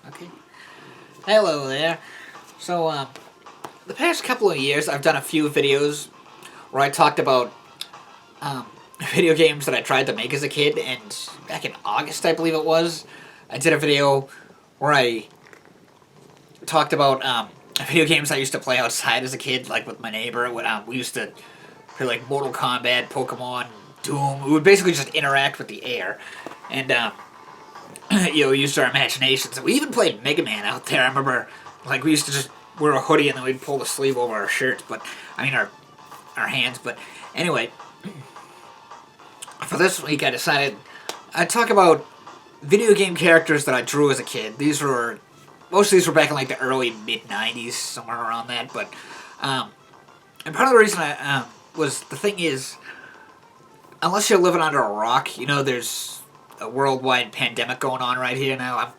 Okay. Hello there. So, the past couple of years, I've done a few videos where I talked about um, video games that I tried to make as a kid, and back in August, I believe it was, I did a video where I talked about video games I used to play outside as a kid, like with my neighbor. When we used to play like Mortal Kombat, Pokemon, Doom. We would basically just interact with the air, and used our imaginations. We even played Megaman out there. I remember, like, we used to just wear a hoodie and then we'd pull the sleeve over our shirts, but I mean our hands. But anyway, for this week, I decided I'd talk about video game characters that I drew as a kid. Most of these were back in like the early mid '90s, somewhere around that. But and part of the reason the thing is, unless you're living under a rock, there's a worldwide pandemic going on right here now.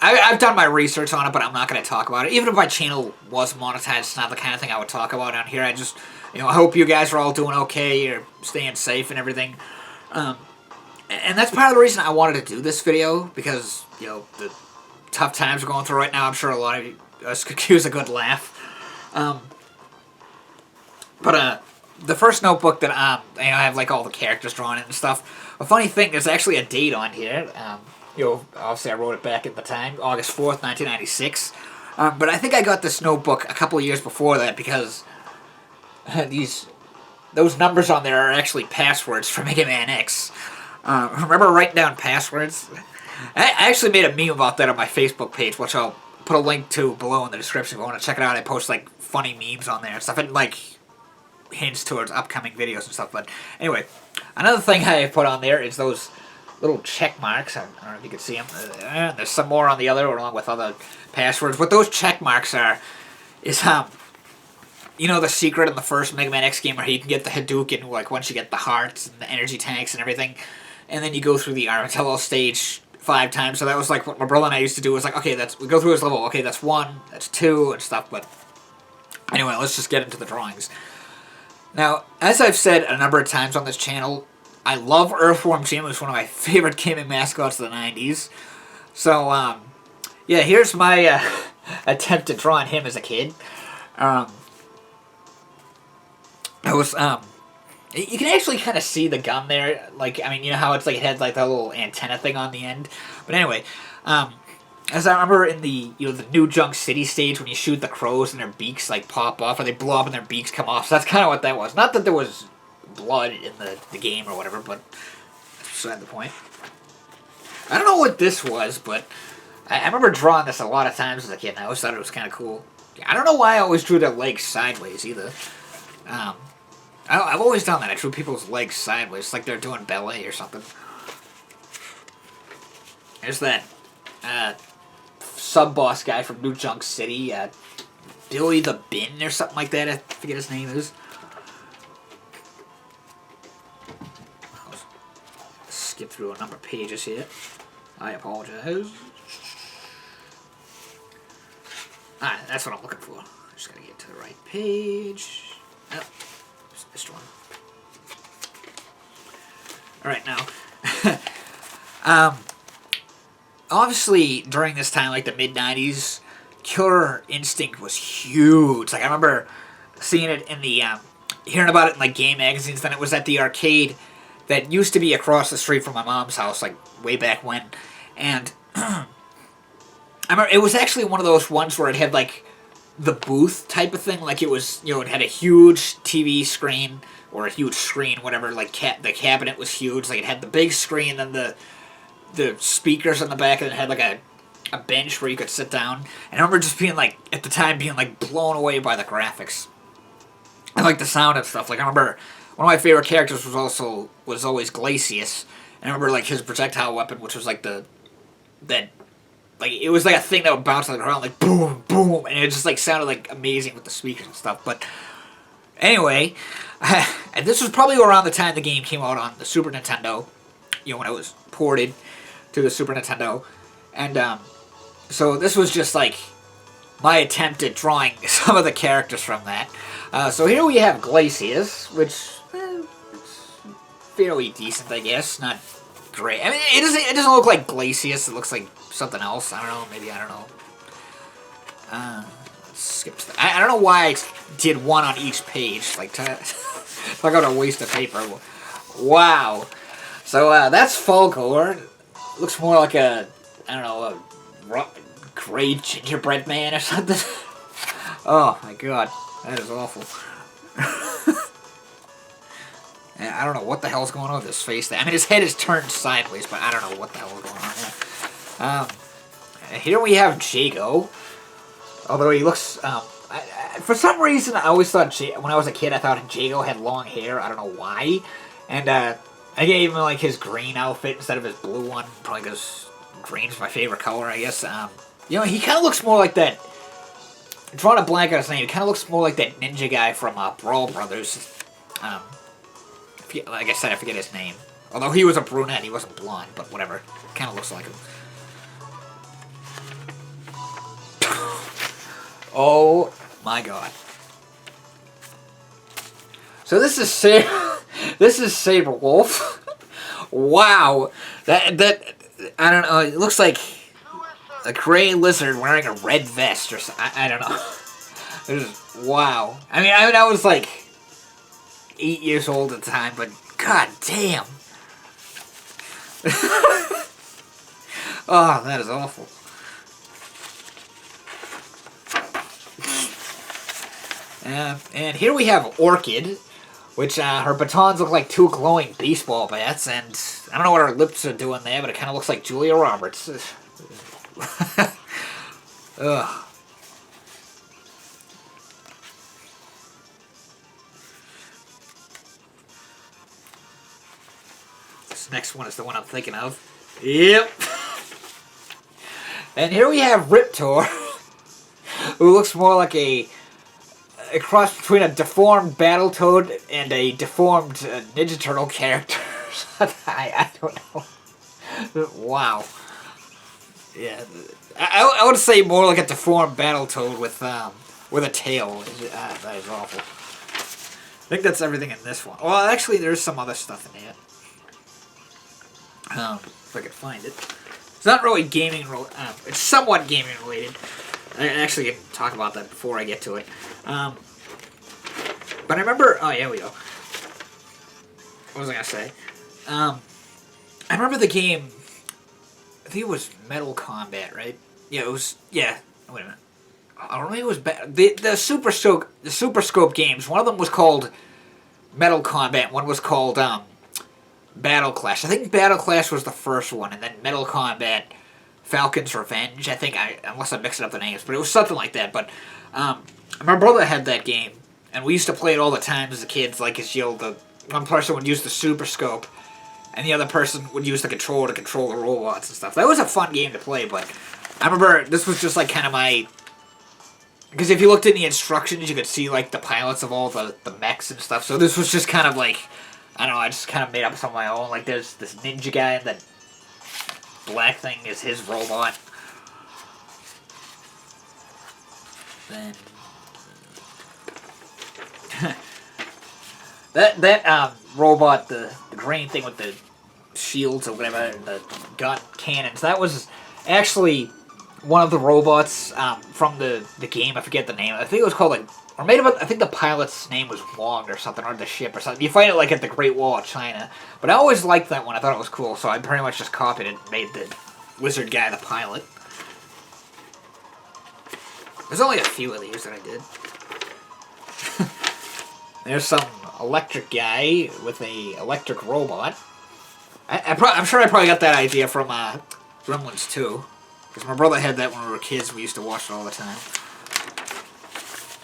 I've done my research on it, but I'm not going to talk about it. Even if my channel was monetized, it's not the kind of thing I would talk about on here. I just, I hope you guys are all doing okay, you're staying safe and everything. And that's part of the reason I wanted to do this video, because, the tough times we're going through right now, I'm sure a lot of us could use a good laugh. But the first notebook that I have like all the characters drawn in and stuff. A funny thing, there's actually a date on here. Obviously I wrote it back at the time, August 4th, 1996. But I think I got this notebook a couple of years before that because those numbers on there are actually passwords for Megaman X. Remember writing down passwords? I actually made a meme about that on my Facebook page, which I'll put a link to below in the description if you want to check it out. I post like funny memes on there and stuff, and like hints towards upcoming videos and stuff. But anyway, another thing I put on there is those little check marks. I don't know if you can see them. There's some more on the other, along with other passwords. What those check marks is the secret in the first Mega Man X game where you can get the Hadouken, like once you get the hearts and the energy tanks and everything, and then you go through the Armadillo stage 5 times. So that was like what my brother and I used to do. Was like, okay, we go through this level. Okay, that's 1, that's 2, and stuff. But anyway, let's just get into the drawings. Now, as I've said a number of times on this channel, I love Earthworm Jim. It was one of my favorite gaming mascots of the 90s. So, here's my attempt at drawing him as a kid. You can actually kind of see the gun there. Like, I mean, you know how it's like it had like that little antenna thing on the end? But anyway, as I remember in the the New Junk City stage when you shoot the crows and their beaks like pop off or they blow up and their beaks come off. So that's kind of what that was. Not that there was blood in the game or whatever, but that's beside the point. I don't know what this was, but I remember drawing this a lot of times as a kid, and I always thought it was kind of cool. I don't know why I always drew their legs sideways either. I've always done that. I drew people's legs sideways, like they're doing ballet or something. There's that sub-boss guy from New Junk City, Billy the Bin or something like that. I forget his name is. Skip through a number of pages here. I apologize. That's what I'm looking for. Just gotta get to the right page. Oh, missed one. Alright, now. Obviously, during this time, like the mid-90s, Killer Instinct was huge. Like, I remember seeing it in the, hearing about it in, like, game magazines. Then it was at the arcade that used to be across the street from my mom's house, like, way back when. And I remember it was actually one of those ones where it had, like, the booth type of thing. Like, it was, it had a huge TV screen, or a huge screen, whatever. Like, the cabinet was huge. Like, it had the big screen, then the speakers on the back, and it had, like, a bench where you could sit down. And I remember just being, like, at the time, being, like, blown away by the graphics. And, like, the sound and stuff. Like, I remember one of my favorite characters was always Glacius. And I remember, like, his projectile weapon, which was, like, it was like a thing that would bounce on the ground, like, boom, boom, and it just, like, sounded, like, amazing with the speakers and stuff. But anyway, and this was probably around the time the game came out on the Super Nintendo, when it was ported to the Super Nintendo. And, so this was just, like, my attempt at drawing some of the characters from that. So here we have Glacius, which, it's fairly decent, I guess. Not great. I mean, it doesn't look like Glacius. It looks like something else. I don't know. Maybe, I don't know. Skip. I don't know why I did one on each page. Like, talk about a waste of paper. Wow. So that's Fulgore. Looks more like a, I don't know, a gray gingerbread man or something. Oh my god, that is awful. I don't know what the hell's going on with his face. I mean, his head is turned sideways, but I don't know what the hell is going on there. Here we have Jago. Although he looks, for some reason, I always thought, when I was a kid, I thought Jago had long hair. I don't know why. And I gave him, like, his green outfit instead of his blue one. Probably because green's my favorite color, I guess. You know, he kind of looks more like that. I'm drawing a blank on his name. He kind of looks more like that ninja guy from Brawl Brothers. Like I said, I forget his name. Although he was a brunette, he wasn't blonde, but whatever. Kind of looks like him. Oh my god. So this is this is Saberwolf. Wow. That I don't know. It looks like a gray lizard wearing a red vest or something. I don't know. Wow. I mean, I was like 8 years old at the time, but god damn. Oh, that is awful. And here we have Orchid, which her batons look like two glowing baseball bats, and I don't know what her lips are doing there, but it kind of looks like Julia Roberts. Ugh. This next one is the one I'm thinking of. Yep. And here we have Riptor, who looks more like a cross between a deformed Battletoad and a deformed Ninja Turtle character. I don't know. Wow. Yeah, I would say more like a deformed Battletoad with a tail. That is awful. I think that's everything in this one. Well, actually, there's some other stuff in here. If I could find it. It's not really gaming related. It's somewhat gaming related. I actually can talk about that before I get to it. But I remember... Oh, yeah, we go. What was I going to say? I remember the game... I think it was Metal Combat, right? Yeah, it was... Yeah. Wait a minute. I don't know if it was... The Super Scope games, one of them was called Metal Combat, one was called Battle Clash. I think Battle Clash was the first one, and then Metal Combat... Falcon's Revenge, I think, unless I'm mixing up the names, but it was something like that. But my brother had that game, and we used to play it all the time as kids. Like, the one person would use the Super Scope, and the other person would use the controller to control the robots and stuff. That was a fun game to play, but I remember this was just like kind of my... Because if you looked in the instructions, you could see like the pilots of all the mechs and stuff. So this was just kind of like, I don't know, I just kind of made up some of my own. Like, there's this ninja guy and that black thing is his robot. Then that robot, the green thing with the shields or whatever, the gun cannons, that was actually one of the robots from the game. I forget the name. I think it was called like, or maybe I think the pilot's name was Wong or something, or the ship or something. You find it like at the Great Wall of China. But I always liked that one. I thought it was cool, so I pretty much just copied it and made the wizard guy the pilot. There's only a few of these that I did. There's some electric guy with a electric robot. I'm sure I probably got that idea from Gremlins 2. Because my brother had that when we were kids. We used to watch it all the time.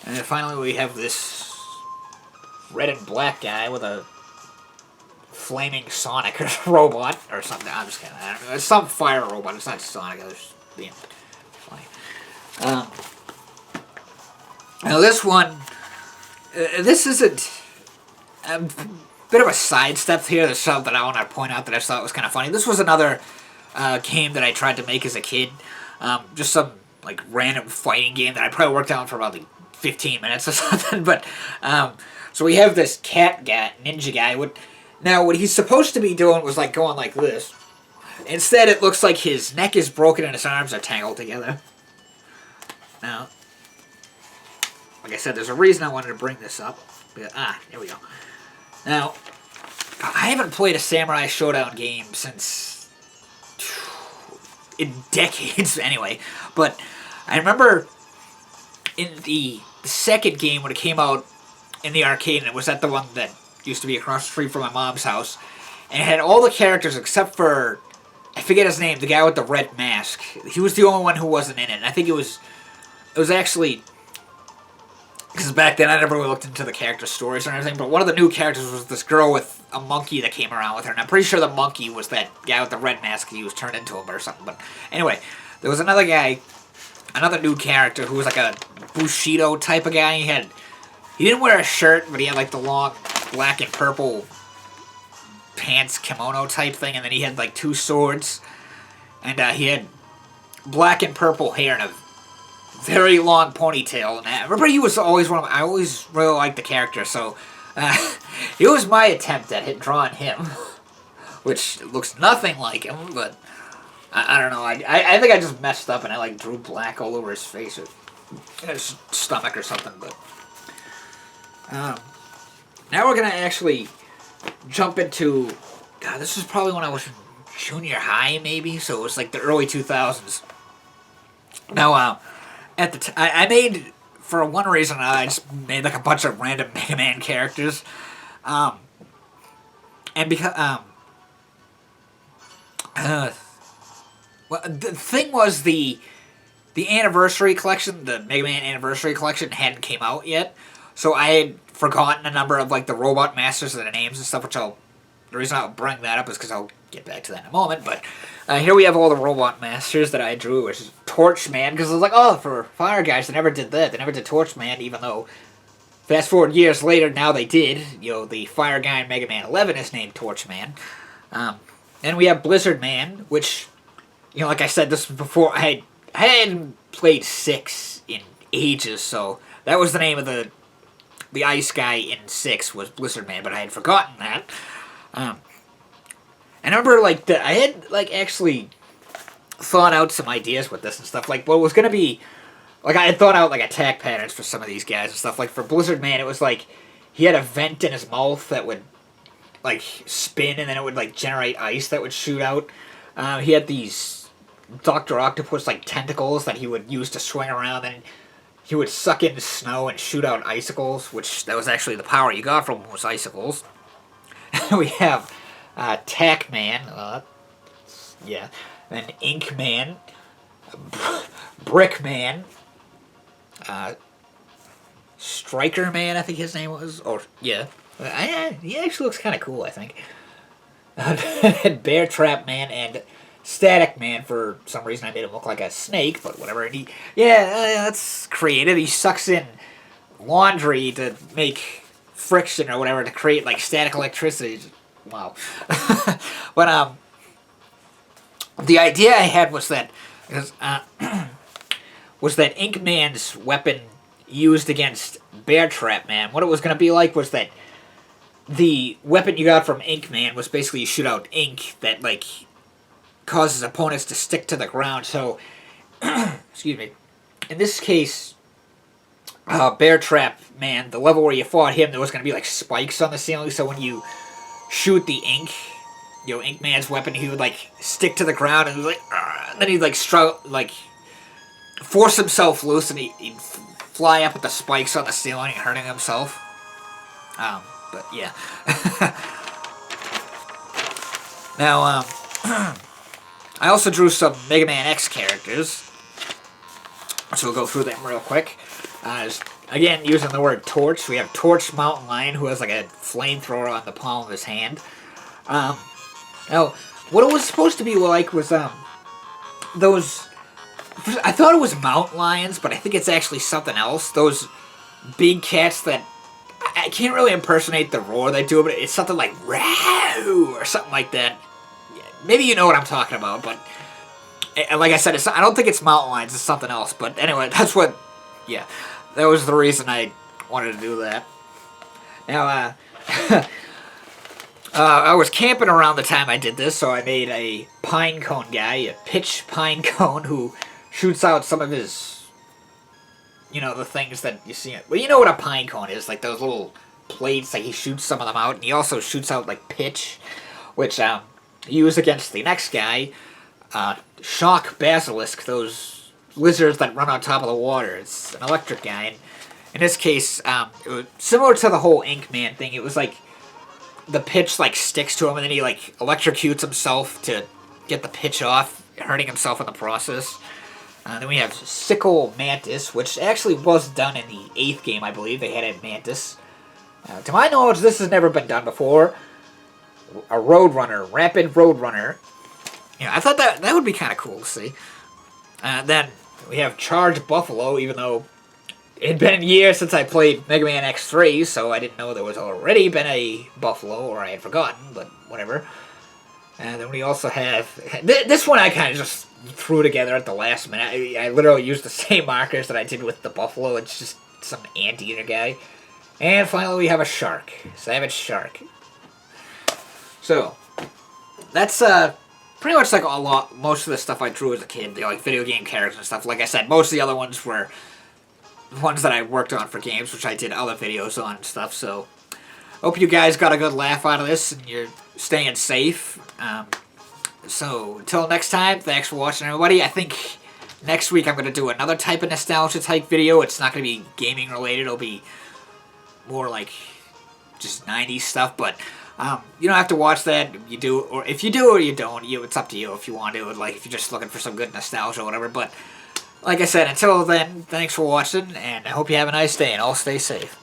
And then finally we have this red and black guy with a flaming Sonic robot or something. I'm just kidding. I don't know. It's some fire robot. It's not Sonic. I was being funny. Now this one, this isn't a bit of a sidestep here. There's something that I want to point out that I thought was kind of funny. This was another game that I tried to make as a kid. Just some like random fighting game that I probably worked on for about like 15 minutes or something. But so we have this cat guy, ninja guy. Now what he's supposed to be doing was like going like this. Instead, it looks like his neck is broken and his arms are tangled together. Now, like I said, there's a reason I wanted to bring this up. Here we go. Now, I haven't played a Samurai Shodown game since... in decades, anyway. But I remember in the second game when it came out in the arcade, and it was at the one that used to be across the street from my mom's house, and it had all the characters except for... I forget his name, the guy with the red mask. He was the only one who wasn't in it. And I think it was actually... Because back then I never really looked into the character stories or anything, but one of the new characters was this girl with a monkey that came around with her. And I'm pretty sure the monkey was that guy with the red mask. He was turned into him or something. But anyway, there was another guy, another new character who was like a Bushido type of guy. He didn't wear a shirt, but he had like the long black and purple pants kimono type thing, and then he had like two swords, and he had black and purple hair and a very long ponytail. And I remember he was always one of I always really liked the character, so it was my attempt at drawing him, which looks nothing like him, but I don't know. I think I just messed up and I like drew black all over his face or his stomach or something. But now we're gonna actually jump into, God, this was probably when I was in junior high, maybe, so it was like the early 2000s. Now, at the I made, for one reason, I just made like a bunch of random Mega Man characters, and because, well, the thing was the anniversary collection, the Mega Man anniversary collection hadn't came out yet, so I had forgotten a number of like the robot masters and the names and stuff, which the reason I'll bring that up is because I'll get back to that in a moment. But here we have all the robot masters that I drew, which is Torch Man, because I was like, oh, for Fire Guys, they never did that. They never did Torch Man, even though fast forward years later, now they did. You know, the Fire Guy in Mega Man 11 is named Torch Man. Then we have Blizzard Man, which, you know, like I said, this was before I hadn't played 6 in ages, so that was the name of the ice guy in 6 was Blizzard Man, but I had forgotten that. And I remember, like, I had, like, actually thought out some ideas with this and stuff. Like, what was going to be, like, I had thought out, like, attack patterns for some of these guys and stuff. Like, for Blizzard Man, it was, like, he had a vent in his mouth that would, like, spin, and then it would, like, generate ice that would shoot out. He had these Dr. Octopus, like, tentacles that he would use to swing around, and he would suck in snow and shoot out icicles, which that was actually the power you got from was icicles. We have Tack Man, yeah, then Ink Man, Brick Man, Striker Man, I think his name was, or yeah, he actually looks kind of cool, I think. Bear Trap Man and Static Man. For some reason I made him look like a snake, but whatever. And that's creative. He sucks in laundry to make friction or whatever to create like static electricity. Wow. But the idea I had was that Ink Man's weapon used against Bear Trap Man, what it was going to be like was that the weapon you got from Ink Man was basically you shoot out ink that like causes opponents to stick to the ground. So, excuse me. In this case, Bear Trap Man, the level where you fought him, there was going to be like spikes on the ceiling. So when you shoot the ink, you know, Ink Man's weapon, he would like stick to the ground and like, then he'd like force himself loose and he'd fly up with the spikes on the ceiling and hurting himself. But yeah. Now, I also drew some Mega Man X characters, so we'll go through them real quick. Again, using the word Torch, we have Torch Mountain Lion, who has like a flamethrower on the palm of his hand. Now, what it was supposed to be like was those... I thought it was mountain lions, but I think it's actually something else. Those big cats that... I can't really impersonate the roar they do, but it's something like "Row" or something like that. Maybe you know what I'm talking about, but like I said, I don't think it's mountain lions, it's something else. But anyway, that's what, yeah, that was the reason I wanted to do that. Now, I was camping around the time I did this, so I made a pine cone guy, a pitch pine cone, who shoots out some of his, the things that you see. Well, you know what a pine cone is, like those little plates, like he shoots some of them out, and he also shoots out, like, pitch, which, he used against the next guy, Shock Basilisk, those lizards that run on top of the water. It's an electric guy, and in this case, it was similar to the whole Ink Man thing. It was like the pitch like sticks to him, and then he like electrocutes himself to get the pitch off, hurting himself in the process. Then we have Sickle Mantis, which actually was done in the 8th game, I believe. They had a Mantis. To my knowledge, this has never been done before. A Roadrunner, Rapid Roadrunner. I thought that would be kind of cool to see. Then we have Charge Buffalo, even though it had been years since I played Mega Man X3, so I didn't know there was already been a Buffalo, or I had forgotten, but whatever. And then we also have... This one I kind of just threw together at the last minute. I literally used the same markers that I did with the Buffalo. It's just some anteater guy. And finally we have a Shark. Savage Shark. So, that's pretty much like most of the stuff I drew as a kid. Like video game characters and stuff. Like I said, most of the other ones were ones that I worked on for games, which I did other videos on and stuff, so hope you guys got a good laugh out of this and you're staying safe. So until next time, thanks for watching, everybody. I think next week I'm going to do another type of nostalgia type video. It's not going to be gaming related. It'll be more like just 90s stuff, but you don't have to watch that. You do, or if you do or you don't, it's up to you if you want to, like if you're just looking for some good nostalgia or whatever. But like I said, until then, thanks for watching, and I hope you have a nice day, and all stay safe.